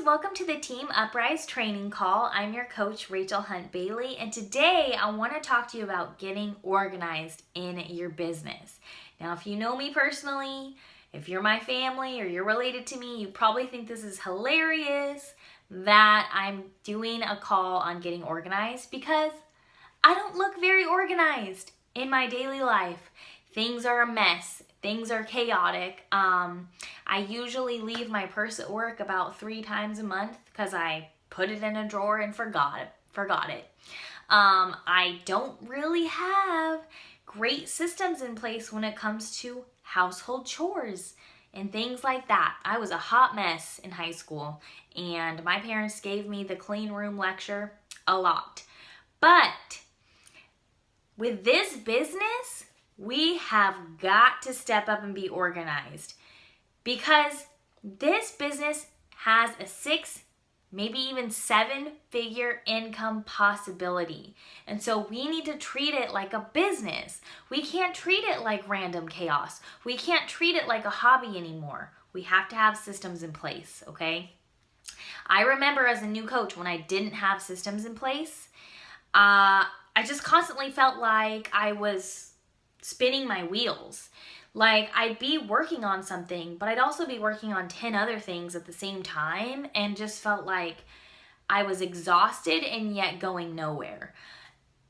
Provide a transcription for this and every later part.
welcome to the Team UpRise training call. I'm your coach, Rachel Hunt Bailey, and today I want to talk to you about getting organized in your business. Now, if you know me personally, if you're my family or you're related to me, you probably think this is hilarious that I'm doing a call on getting organized because I don't look very organized in my daily life. Things are a mess. Things are chaotic. I usually leave my purse at work about 3 times a month because I put it in a drawer and forgot it. I don't really have great systems in place when it comes to household chores and things like that. I was a hot mess in high school, and my parents gave me the clean room lecture a lot. But with this business, we have got to step up and be organized because this business has a 6, maybe even 7-figure income possibility. And so we need to treat it like a business. We can't treat it like random chaos. We can't treat it like a hobby anymore. We have to have systems in place, okay? I remember as a new coach when I didn't have systems in place, I just constantly felt like I was spinning my wheels. Like I'd be working on something, but I'd also be working on 10 other things at the same time and just felt like I was exhausted and yet going nowhere.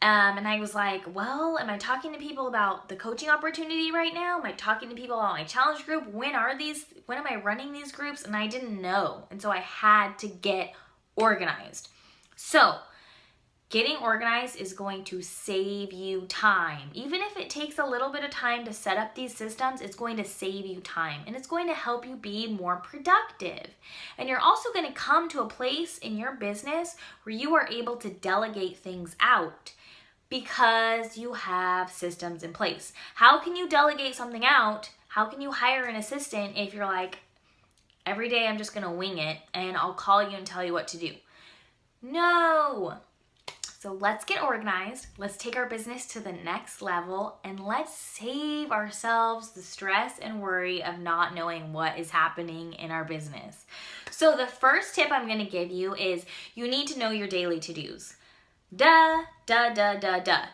And I was like, well, am I talking to people about the coaching opportunity right now? Am I talking to people about my challenge group? When am I running these groups? And I didn't know. And so I had to get organized. So getting organized is going to save you time. Even if it takes a little bit of time to set up these systems, it's going to save you time and it's going to help you be more productive. And you're also going to come to a place in your business where you are able to delegate things out because you have systems in place. How can you delegate something out? How can you hire an assistant if you're like, every day I'm just going to wing it and I'll call you and tell you what to do? No. So let's get organized, let's take our business to the next level, and let's save ourselves the stress and worry of not knowing what is happening in our business. So the first tip I'm going to give you is you need to know your daily to-dos. Duh.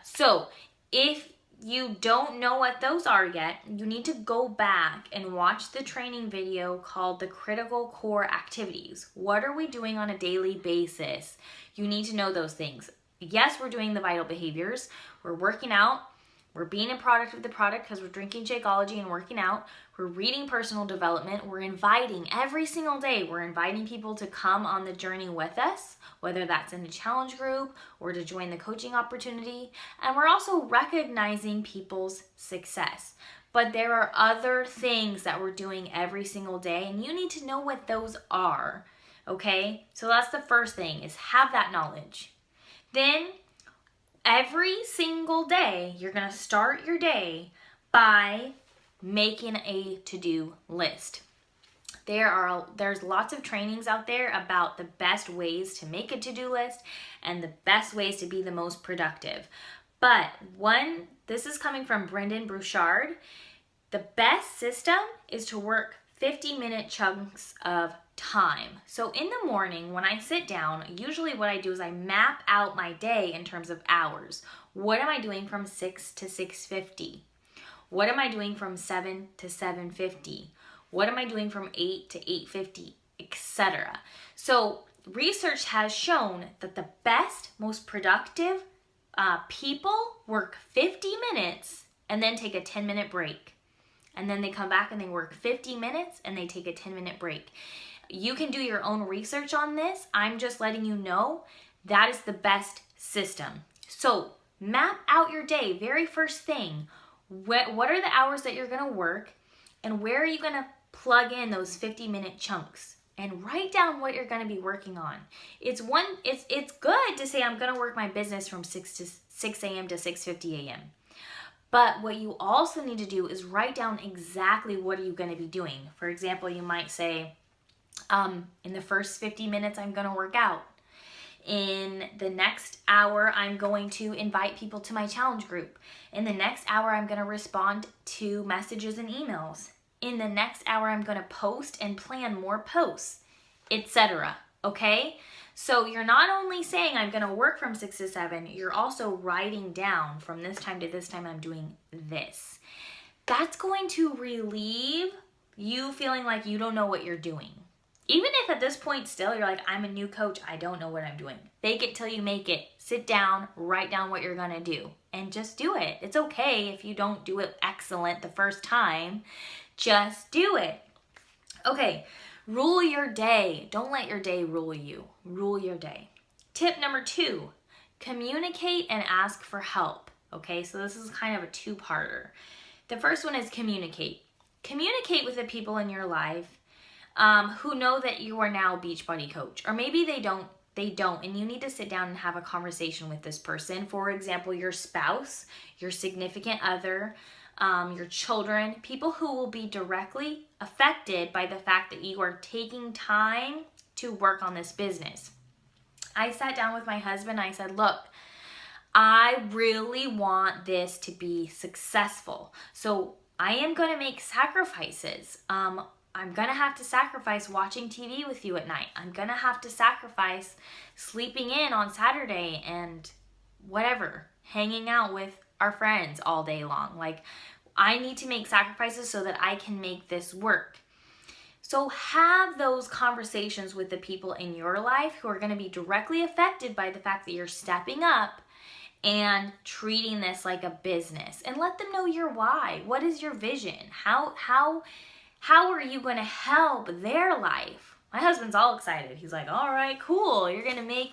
So if you don't know what those are yet, you need to go back and watch the training video called the Critical Core Activities. What are we doing on a daily basis? You need to know those things. Yes, we're doing the vital behaviors. We're working out. We're being a product of the product because we're drinking Shakeology and working out. We're reading personal development. We're inviting every single day. We're inviting people to come on the journey with us, whether that's in a challenge group or to join the coaching opportunity. And we're also recognizing people's success. But there are other things that we're doing every single day, and you need to know what those are, okay? So that's the first thing, is have that knowledge. Then every single day, you're going to start your day by making a to-do list. There's lots of trainings out there about the best ways to make a to-do list and the best ways to be the most productive. But this is coming from Brendan Burchard. The best system is to work 50-minute chunks of time. So in the morning when I sit down, usually what I do is I map out my day in terms of hours. What am I doing from 6 to 6:50? What am I doing from 7 to 7:50? What am I doing from 8 to 8:50, etc. So research has shown that the best, most productive people work 50 minutes and then take a 10-minute break. And then they come back and they work 50 minutes and they take a 10-minute break. You can do your own research on this. I'm just letting you know that is the best system. So map out your day. Very first thing, what are the hours that you're going to work and where are you going to plug in those 50-minute chunks? And write down what you're going to be working on. It's good to say I'm going to work my business from 6 a.m. to 6:50 a.m. But what you also need to do is write down exactly what are you going to be doing. For example, you might say, in the first 50 minutes, I'm going to work out. In the next hour, I'm going to invite people to my challenge group. In the next hour, I'm going to respond to messages and emails. In the next hour, I'm going to post and plan more posts, etc. okay? So you're not only saying I'm going to work from 6 to 7, you're also writing down from this time to this time I'm doing this. That's going to relieve you feeling like you don't know what you're doing. Even if at this point still you're like, I'm a new coach, I don't know what I'm doing. Fake it till you make it. Sit down, write down what you're gonna do, and just do it. It's okay if you don't do it excellent the first time. Just do it. Okay, rule your day. Don't let your day rule you. Rule your day. Tip number 2, communicate and ask for help. Okay, so this is kind of a two-parter. The first one is communicate. Communicate with the people in your life who know that you are now a Beachbody coach, or maybe they don't, and you need to sit down and have a conversation with this person. For example, your spouse, your significant other, your children, people who will be directly affected by the fact that you are taking time to work on this business. I sat down with my husband, I said, look, I really want this to be successful. So I am going to make sacrifices. I'm going to have to sacrifice watching TV with you at night. I'm going to have to sacrifice sleeping in on Saturday and whatever, hanging out with our friends all day long. Like, I need to make sacrifices so that I can make this work. So have those conversations with the people in your life who are going to be directly affected by the fact that you're stepping up and treating this like a business, and let them know your why. What is your vision? How are you going to help their life? My husband's all excited. He's like, all right, cool. You're going to make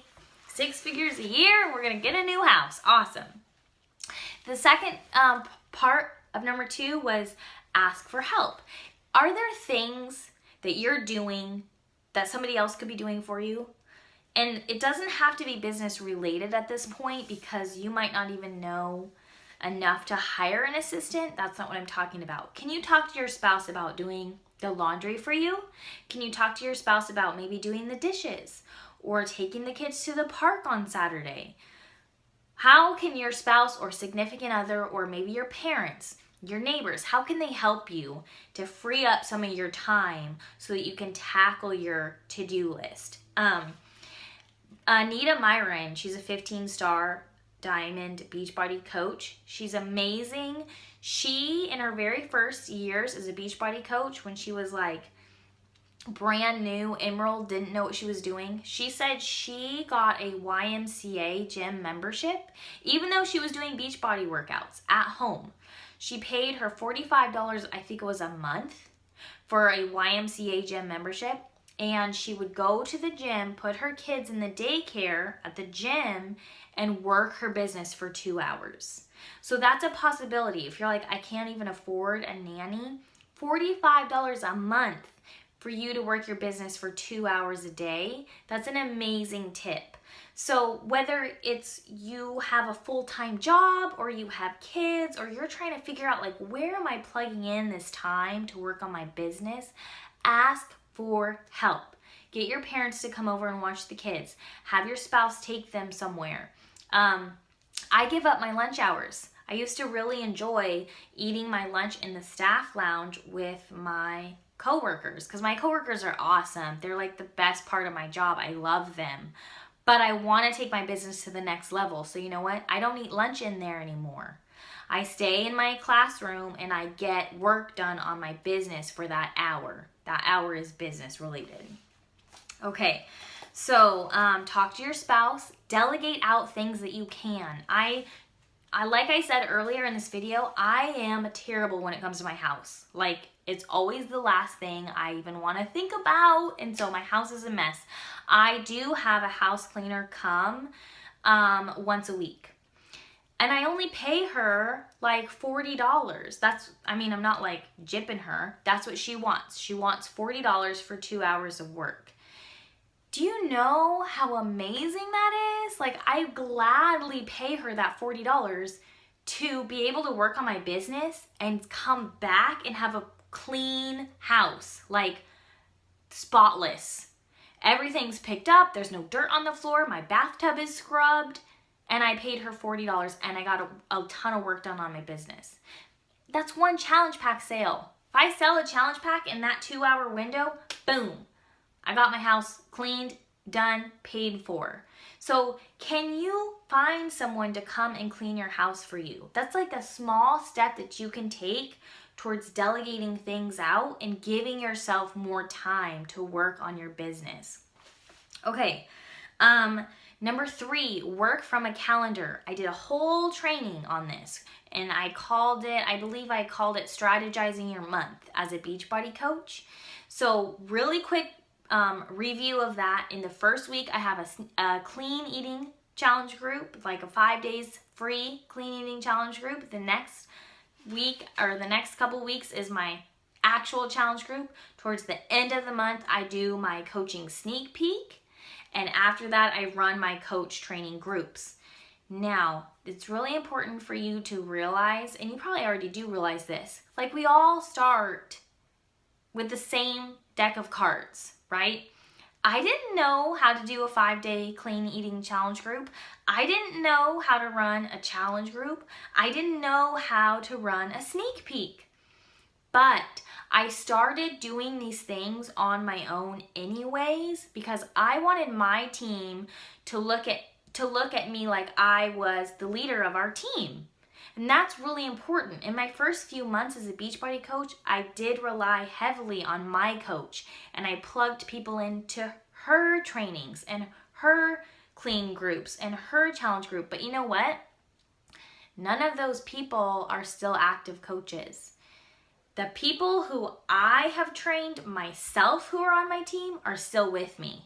6 figures a year and we're going to get a new house. Awesome. The second part of number 2 was ask for help. Are there things that you're doing that somebody else could be doing for you? And it doesn't have to be business related at this point, because you might not even know enough to hire an assistant. That's not what I'm talking about. Can you talk to your spouse about doing the laundry for you? Can you talk to your spouse about maybe doing the dishes or taking the kids to the park on Saturday? How can your spouse or significant other, or maybe your parents, your neighbors, how can they help you to free up some of your time so that you can tackle your to-do list? Anita Myron, she's a 15-star Diamond Beachbody coach. She's amazing. She, in her very first years as a Beachbody coach, when she was like brand new, Emerald, didn't know what she was doing, she said she got a YMCA gym membership, even though she was doing Beachbody workouts at home. She paid her $45, I think it was a month, for a YMCA gym membership. And she would go to the gym, put her kids in the daycare at the gym, and work her business for 2 hours. So that's a possibility. If you're like, I can't even afford a nanny, $45 a month for you to work your business for 2 hours a day, that's an amazing tip. So whether it's you have a full-time job, or you have kids, or you're trying to figure out like, where am I plugging in this time to work on my business, ask for help. Get your parents to come over and watch the kids. Have your spouse take them somewhere. I give up my lunch hours. I used to really enjoy eating my lunch in the staff lounge with my coworkers, because my coworkers are awesome. They're like the best part of my job. I love them. But I want to take my business to the next level. So you know what? I don't eat lunch in there anymore. I stay in my classroom and I get work done on my business for that hour. That hour is business related. Okay, so talk to your spouse. Delegate out things that you can. I like I said earlier in this video, I am terrible when it comes to my house. Like, it's always the last thing I even want to think about, and so my house is a mess. I do have a house cleaner come once a week. And I only pay her like $40. I'm not like gypping her. That's what she wants. She wants $40 for 2 hours of work. Do you know how amazing that is? Like, I gladly pay her that $40 to be able to work on my business and come back and have a clean house, like spotless. Everything's picked up. There's no dirt on the floor. My bathtub is scrubbed. And I paid her $40 and I got a ton of work done on my business. That's one challenge pack sale. If I sell a challenge pack in that 2 hour window, boom, I got my house cleaned, done, paid for. So can you find someone to come and clean your house for you? That's like a small step that you can take towards delegating things out and giving yourself more time to work on your business. Okay, number 3, work from a calendar. I did a whole training on this, and I believe I called it Strategizing Your Month as a Beachbody coach. So really quick review of that. In the first week, I have a clean eating challenge group, like a 5 days free clean eating challenge group. The next week, or the next couple weeks, is my actual challenge group. Towards the end of the month, I do my coaching sneak peek. And after that, I run my coach training groups. Now, it's really important for you to realize, and you probably already do realize this, like we all start with the same deck of cards, right? I didn't know how to do a 5-day clean eating challenge group. I didn't know how to run a challenge group. I didn't know how to run a sneak peek. But I started doing these things on my own anyways because I wanted my team to look at me like I was the leader of our team. And that's really important. In my first few months as a Beachbody coach, I did rely heavily on my coach, and I plugged people into her trainings and her clean groups and her challenge group. But you know what? None of those people are still active coaches. The people who I have trained myself who are on my team are still with me.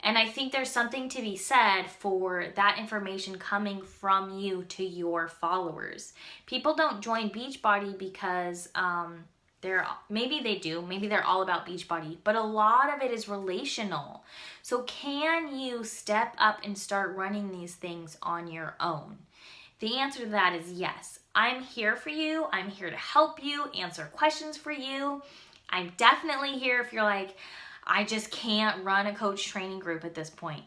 And I think there's something to be said for that information coming from you to your followers. People don't join Beachbody because maybe they do, maybe they're all about Beachbody, but a lot of it is relational. So can you step up and start running these things on your own? The answer to that is yes. I'm here for you. I'm here to help you, answer questions for you. I'm definitely here if you're like, I just can't run a coach training group at this point.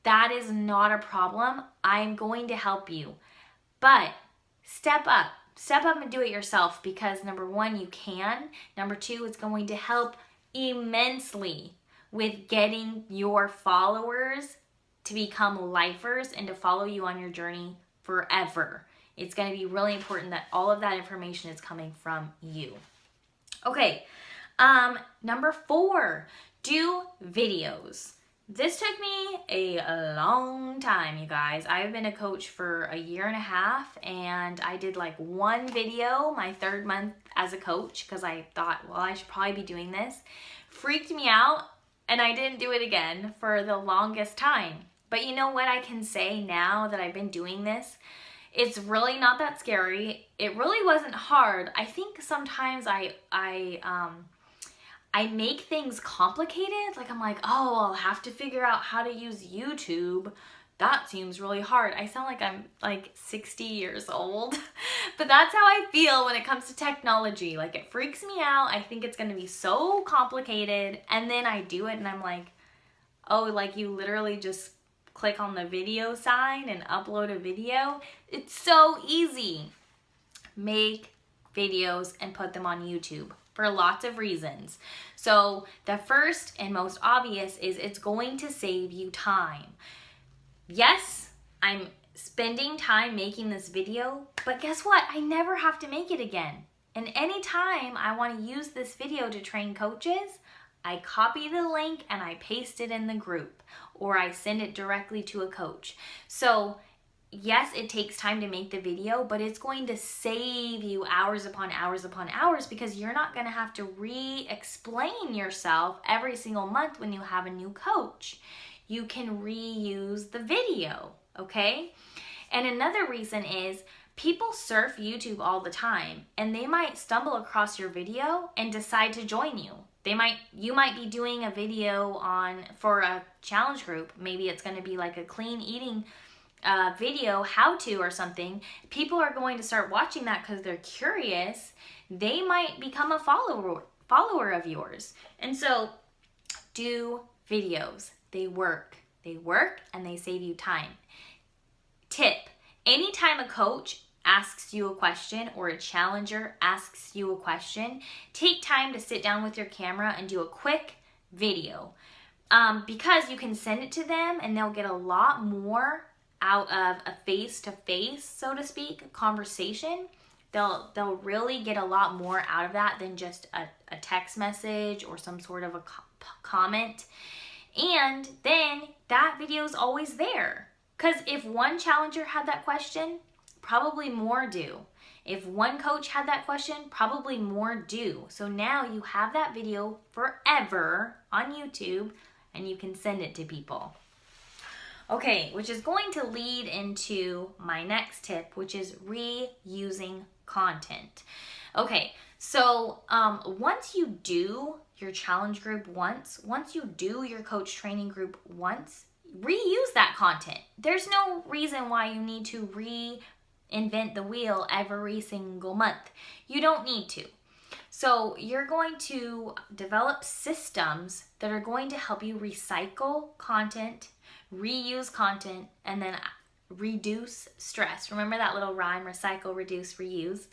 That is not a problem. I'm going to help you. But step up and do it yourself because number 1, you can. Number 2, it's going to help immensely with getting your followers to become lifers and to follow you on your journey forever. It's going to be really important that all of that information is coming from you. Okay, number 4, do videos. This took me a long time, you guys. I've been a coach for a year and a half, and I did like one video my 3rd month as a coach because I thought, well, I should probably be doing this. Freaked me out, and I didn't do it again for the longest time. But you know what I can say now that I've been doing this? It's really not that scary. It really wasn't hard. I think sometimes I make things complicated. Like I'm like, oh, I'll have to figure out how to use YouTube. That seems really hard. I sound like I'm like 60 years old, but that's how I feel when it comes to technology. Like it freaks me out. I think it's going to be so complicated. And then I do it and I'm like, oh, like you literally just click on the video sign and upload a video. It's so easy. Make videos and put them on YouTube for lots of reasons. So the first and most obvious is it's going to save you time. Yes, I'm spending time making this video, but guess what? I never have to make it again. And anytime I want to use this video to train coaches, I copy the link and I paste it in the group, or I send it directly to a coach. So yes, it takes time to make the video, but it's going to save you hours upon hours upon hours because you're not going to have to re-explain yourself every single month when you have a new coach. You can reuse the video, okay? And another reason is people surf YouTube all the time and they might stumble across your video and decide to join you. You might be doing a video for a challenge group. Maybe it's going to be like a clean eating video, how to or something. People are going to start watching that because they're curious. They might become a follower of yours. And so do videos. They work and they save you time. Tip: anytime a coach asks you a question or a challenger asks you a question, take time to sit down with your camera and do a quick video. because you can send it to them and they'll get a lot more out of a face-to-face, so to speak, conversation. They'll really get a lot more out of that than just a text message or some sort of a comment. And then that video is always there. Because if one challenger had that question, probably more do. If one coach had that question, probably more do. So now you have that video forever on YouTube and you can send it to people. Okay, which is going to lead into my next tip, which is reusing content. Okay, so once you do your challenge group once you do your coach training group once, reuse that content. There's no reason why you need to reinvent the wheel every single month. You don't need to. So you're going to develop systems that are going to help you recycle content, reuse content, and then reduce stress. Remember that little rhyme, recycle, reduce, reuse?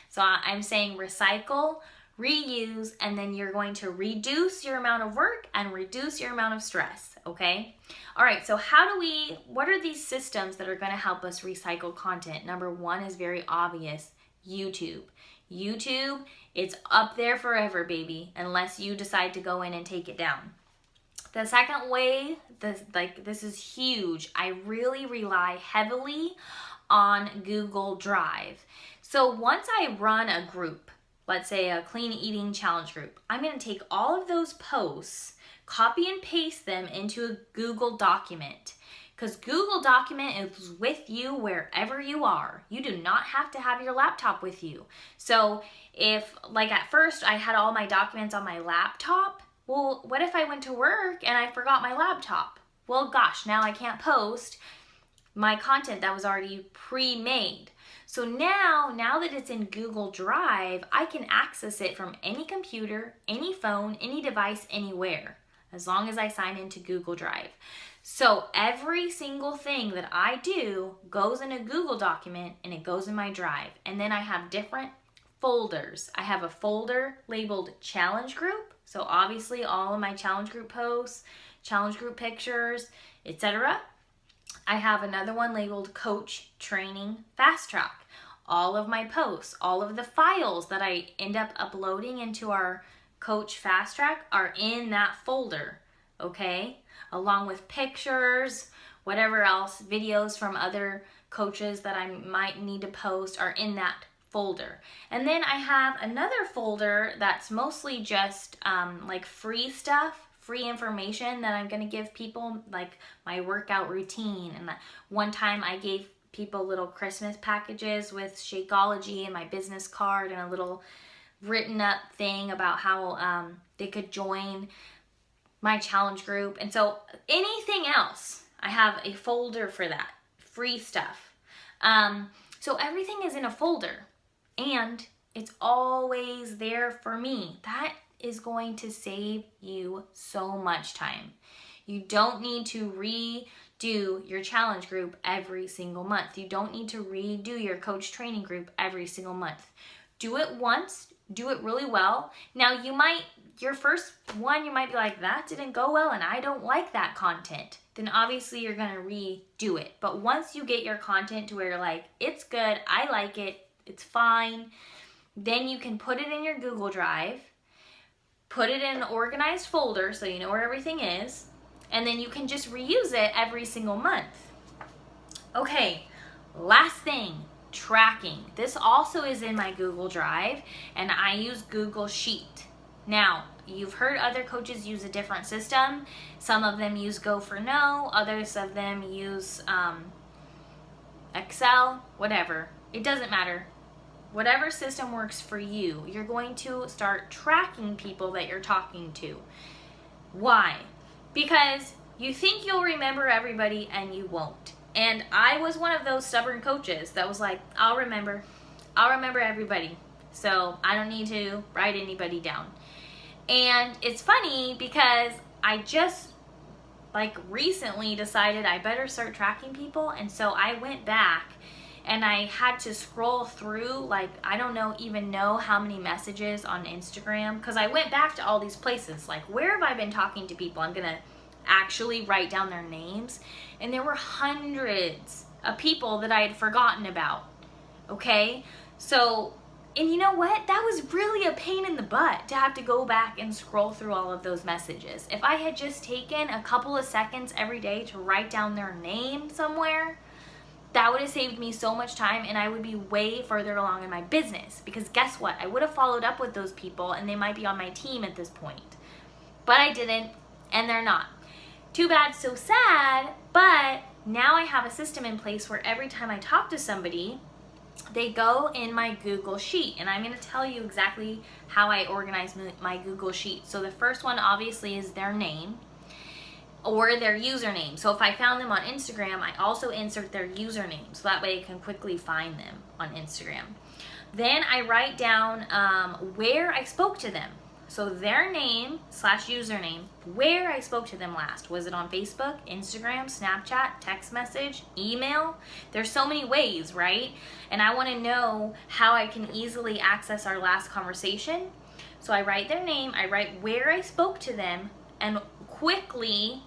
So I'm saying recycle, reuse, and then you're going to reduce your amount of work and reduce your amount of stress, okay? All right, so what are these systems that are gonna help us recycle content? Number one is very obvious, YouTube. YouTube, it's up there forever, baby, unless you decide to go in and take it down. The second way, this is huge. I really rely heavily on Google Drive. So once I run a group, let's say a clean eating challenge group, I'm going to take all of those posts, copy and paste them into a Google document. Because Google document is with you wherever you are. You do not have to have your laptop with you. So if, like at first, I had all my documents on my laptop, well, what if I went to work and I forgot my laptop? Well, gosh, now I can't post my content that was already pre-made. So now that it's in Google Drive, I can access it from any computer, any phone, any device, anywhere, as long as I sign into Google Drive. So every single thing that I do goes in a Google document and it goes in my Drive. And then I have different folders. I have a folder labeled challenge group. So obviously all of my challenge group posts, challenge group pictures, etc. I have another one labeled coach training fast track. All of my posts, all of the files that I end up uploading into our coach fast track are in that folder, okay? Along with pictures, whatever else, videos from other coaches that I might need to post are in that folder. And then I have another folder that's mostly just like free stuff, free information that I'm going to give people, like my workout routine. And one time I gave people little Christmas packages with Shakeology and my business card and a little written up thing about how they could join my challenge group. And so anything else, I have a folder for that, free stuff. So everything is in a folder and it's always there for me. That is going to save you so much time. You don't need to redo your challenge group every single month. You don't need to redo your coach training group every single month. Do it once, do it really well. Now your first one, you might be like, that didn't go well and I don't like that content. Then obviously you're gonna redo it. But once you get your content to where you're like, it's good, I like it, it's fine, then you can put it in your Google Drive, put it in an organized folder so you know where everything is, and then you can just reuse it every single month. Okay, last thing, tracking. This also is in my Google Drive and I use Google Sheet. Now, you've heard other coaches use a different system. Some of them use Go for No, others of them use Excel, whatever. It doesn't matter. Whatever system works for you, you're going to start tracking people that you're talking to. Why? Because you think you'll remember everybody and you won't. And I was one of those stubborn coaches that was like, I'll remember everybody. So I don't need to write anybody down. And it's funny because I just recently decided I better start tracking people. And so I went back and I had to scroll through, I don't even know how many messages on Instagram, because I went back to all these places, where have I been talking to people? I'm gonna actually write down their names. And there were hundreds of people that I had forgotten about. Okay? So, and you know what? That was really a pain in the butt to have to go back and scroll through all of those messages. If I had just taken a couple of seconds every day to write down their name somewhere, that would have saved me so much time, and I would be way further along in my business. Because guess what? I would have followed up with those people and they might be on my team at this point. But I didn't, and they're not. Too bad, so sad, but now I have a system in place where every time I talk to somebody, they go in my Google Sheet, and I'm going to tell you exactly how I organize my Google Sheet. So the first one obviously is their name or their username. So if I found them on Instagram, I also insert their username, so that way I can quickly find them on Instagram. Then I write down where I spoke to them. So their name / username, where I spoke to them last. Was it on Facebook, Instagram, Snapchat, text message, email? There's so many ways, right? And I want to know how I can easily access our last conversation. So I write their name, I write where I spoke to them, and quickly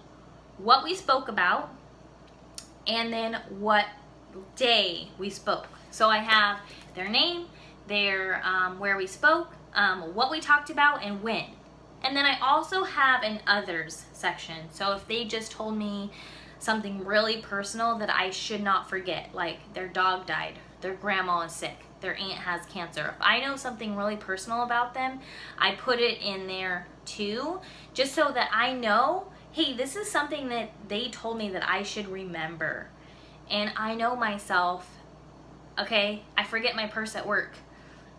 what we spoke about, and then what day we spoke. So I have their name, their where we spoke, what we talked about, and when. And then I also have an others section. So if they just told me something really personal that I should not forget, like their dog died, their grandma is sick, their aunt has cancer. If I know something really personal about them, I put it in there too, just so that I know, hey, this is something that they told me that I should remember. And I know myself, okay, I forget my purse at work.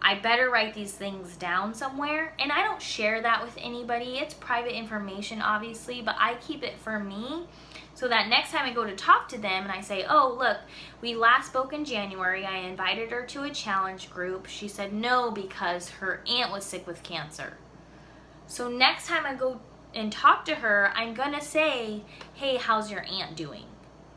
I better write these things down somewhere. And I don't share that with anybody. It's private information, obviously, but I keep it for me so that next time I go to talk to them and I say, oh, look, we last spoke in January. I invited her to a challenge group. She said no because her aunt was sick with cancer. So next time I go and talk to her, I'm gonna say, hey, how's your aunt doing?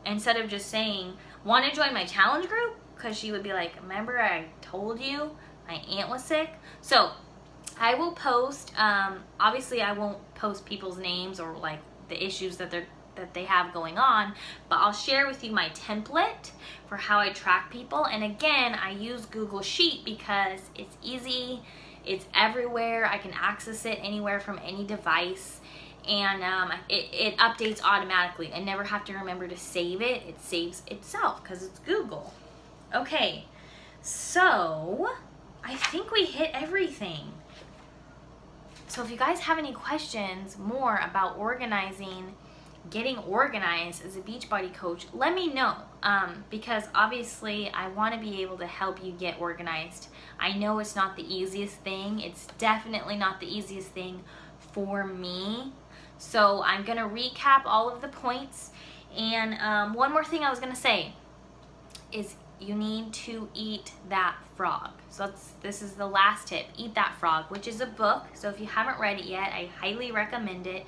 Instead of just saying, want to join my challenge group? Because she would be like, remember I told you my aunt was sick? So I will post, obviously I won't post people's names or like the issues that they have going on, but I'll share with you my template for how I track people. And again, I use Google Sheet because it's easy, it's everywhere, I can access it anywhere from any device, and it updates automatically. I never have to remember to save it. It saves itself because it's Google. Okay, so I think we hit everything. So if you guys have any questions more about getting organized as a Beachbody coach, let me know, because obviously I want to be able to help you get organized. I know it's not the easiest thing. It's definitely not the easiest thing for me. So I'm going to recap all of the points. And one more thing I was going to say is you need to eat that frog. So this is the last tip. Eat That Frog, which is a book. So if you haven't read it yet, I highly recommend it.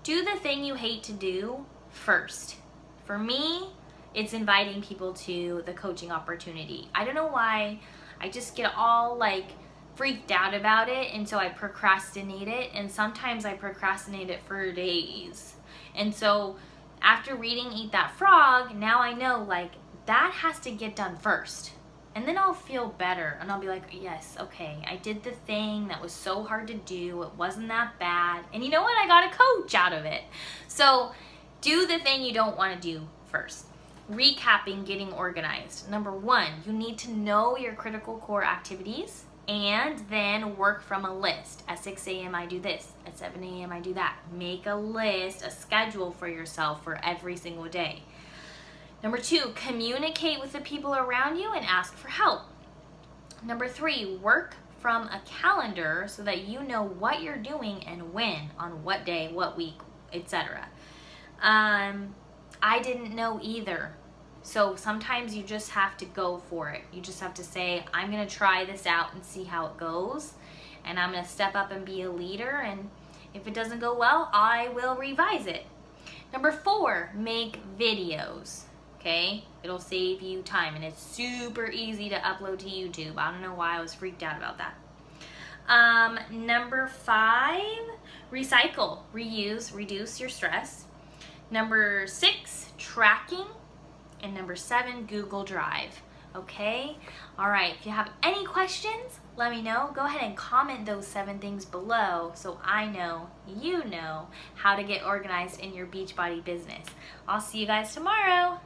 Do the thing you hate to do first. For me, it's inviting people to the coaching opportunity. I don't know why. I just get all like freaked out about it, and so I procrastinate it, and sometimes I procrastinate it for days. And so after reading Eat That Frog, now I know like that has to get done first. And then I'll feel better and I'll be like, yes, okay, I did the thing that was so hard to do. It wasn't that bad. And you know what? I got a coach out of it. So do the thing you don't want to do first. Recapping getting organized. Number 1, you need to know your critical core activities and then work from a list. At 6 a.m. I do this. At 7 a.m. I do that. Make a list, a schedule for yourself for every single day. Number 2, communicate with the people around you and ask for help. Number 3, work from a calendar so that you know what you're doing and when, on what day, what week, etc. I didn't know either. So sometimes you just have to go for it. You just have to say, I'm going to try this out and see how it goes. And I'm going to step up and be a leader. And if it doesn't go well, I will revise it. Number 4, make videos. Okay, it'll save you time, and it's super easy to upload to YouTube. I don't know why I was freaked out about that. Number 5, recycle, reuse, reduce your stress. Number 6, tracking. And number 7, Google Drive. Okay? All right, if you have any questions, let me know. Go ahead and comment those 7 things below so I know you know how to get organized in your Beachbody business. I'll see you guys tomorrow.